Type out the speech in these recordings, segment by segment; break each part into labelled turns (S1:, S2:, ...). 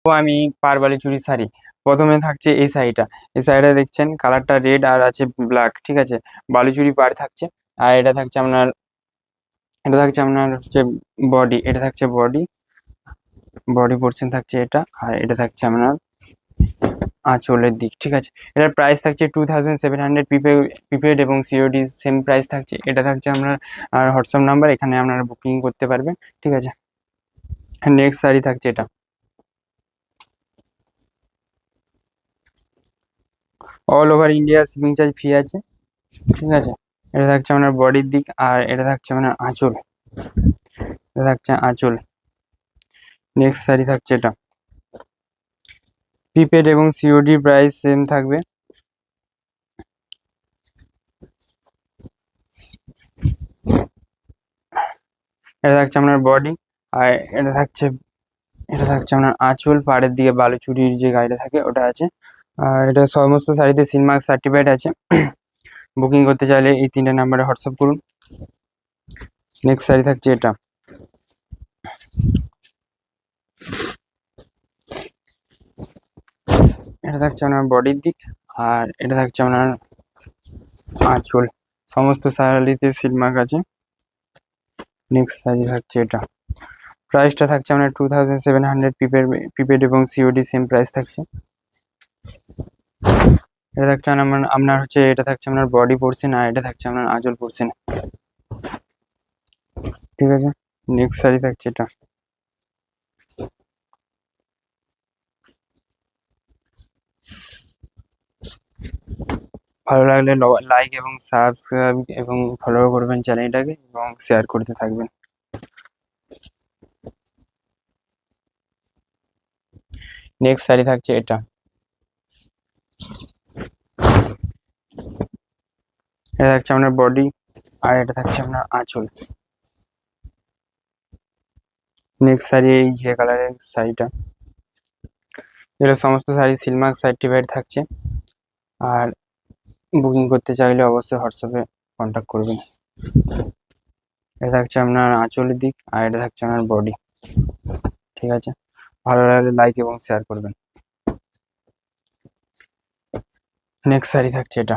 S1: আমি পাড় চুড়ি শাড়ি। প্রথমে থাকছে এই শাড়িটা। এই শাড়িটা দেখছেন কালারটা রেড আর আছে ব্ল্যাক, ঠিক আছে। বালুচুরি পাড় থাকছে। আর এটা থাকছে আপনার হচ্ছে বডি, এটা থাকছে বডি, বডি পোর্শন থাকছে এটা। আর এটা থাকছে আপনার আঁচলের দিক, ঠিক আছে। এটার প্রাইস থাকছে 2700 প্রিপেড এবং সিওডি সেম প্রাইস থাকছে। এটা থাকছে আপনার আর হোয়াটসঅ্যাপ নাম্বার, এখানে আপনারা বুকিং করতে পারবেন, ঠিক আছে। নেক্সট শাড়ি থাকছে এটা, all over India shipping charge free আছে, ঠিক আছে। এটা থাকছে আপনার বডির দিক। আর এটা থাকছে আপনার আঁচল, এটা থাকছে আঁচল। নেক্সট শাড়ি থাকছে এটা, প্রিপেড এবং সিওডি প্রাইস সেম থাকবে। এটা থাকছে আপনার বডি। আর এটা থাকছে আপনার আঁচল, পাড়ের দিকে বালুচুরির যে গাড়িটা থাকে ওটা আছে। আর এটা সমস্ত শাড়িতে সিলমার্ক সার্টিফাইড আছে। বুকিং করতে চাইলে এই 3টে নাম্বারে হোয়াটসঅ্যাপ করুন। নেক্সট শাড়ি থাকছে এটা, এটা থাকছে আপনার বডির দিক। আর এটা থাকছে আপনার আঁচল। সমস্ত শাড়িতে সিলমার্ক আছে। নেক্সট শাড়ি থাকছে এটা, প্রাইসটা থাকছে আপনার 2700 প্রিপেড এবং সিওডি সেম প্রাইস থাকছে। এটা থাকছে আপনার হচ্ছে এটা থাকছে আপনার বডি পোর্শন। আর এটা থাকছে আপনার আঁচল পোর্শন, ঠিক আছে। নেক্সট শাড়ি থাকছে এটা, ভালো লাগলে লাইক এবং সাবস্ক্রাইব এবং ফলো করবেন চ্যানেলটাকে এবং শেয়ার করতে থাকবেন। নেক্সট শাড়ি থাকছে এটা, এটা থাকছে আপনার বডি। আর এটা থাকছে আপনার আঁচল। নেক্সট শাড়ি এই ঘিয়ে কালারের শাড়িটা। এগুলো সমস্ত শাড়ি সিলমার্ক সার্টিফাইড থাকছে। আর বুকিং করতে চাইলে অবশ্যই হোয়াটসঅ্যাপে কন্ট্যাক্ট করবেন। এটা থাকছে আপনার আঁচলের দিক। আর এটা থাকছে আপনার বডি, ঠিক আছে। ভালো লাগলে লাইক এবং শেয়ার করবেন। নেক্সট শাড়ি থাকছে এটা,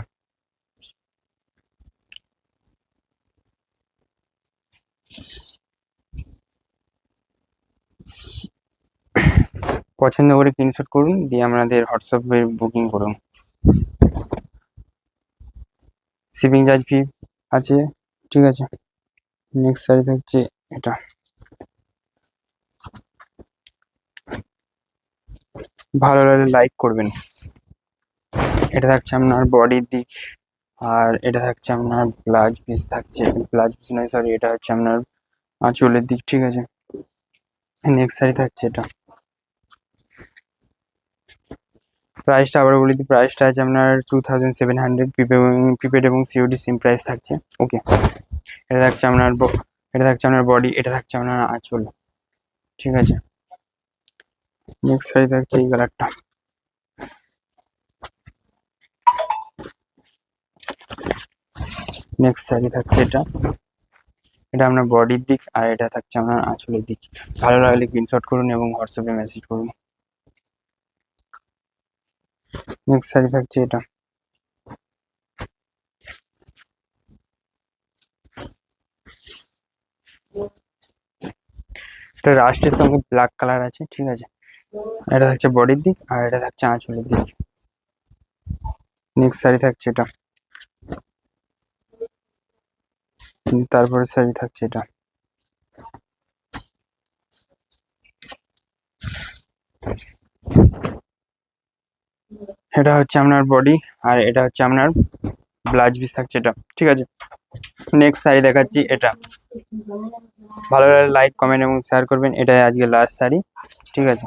S1: পছন্দ করে স্ক্রিনশট করুন, দিয়ে আমাদের হোয়াটসঅ্যাপে বুকিং করুন। শিপিং চার্জ ফ্রি আছে, ঠিক আছে। নেক্সট শাড়ি থাকছে এটা, ভালো লাগলে লাইক করবেন। এটা থাকছে আপনার বডির দিক। আর এটা থাকছে আপনার ব্লাউজ পিস থাকছে, ব্লাউজ পিস নয় সরি, এটা হচ্ছে আপনার আঁচলের দিক, ঠিক আছে। নেক্সট শাড়ি থাকছে এটা, প্রাইসটা আবার বলে দিই, প্রাইসটা আছে আপনার 2700 প্রিপেড এবং সিওডি সেম প্রাইস থাকছে, ওকে। এটা থাকছে আপনার এটা থাকছে আপনার বডি, এটা থাকছে আপনার আঁচল, ঠিক আছে। নেক্সট শাড়ি থাকছে এই কালারটা, নেক্সট শাড়ি থাকছে এটা, এটা আপনার বডির দিক। আর এটা থাকছে আপনার আঁচলের দিক। ভালো লাগলে স্ক্রিনশট করুন এবং হোয়াটসঅ্যাপে মেসেজ করুন। নেক্সট শাড়ি থাকছে এটা, এটা রাস্টের সঙ্গে ব্ল্যাক কালার আছে, ঠিক আছে। এটা থাকছে বডির দিক। আর এটা থাকছে আঁচলের দিক। নেক্সট শাড়ি থাকছে এটা, তারপরে শাড়ি থাকছে এটা, এটা হচ্ছে আপনার বডি। আর এটা হচ্ছে আপনার ব্লাউজ পিস থাকছে এটা, ঠিক আছে। নেক্সট শাড়ি দেখাচ্ছি এটা, ভালো লাগলে লাইক কমেন্ট এবং শেয়ার করবেন। এটাই আজকে লাস্ট শাড়ি, ঠিক আছে।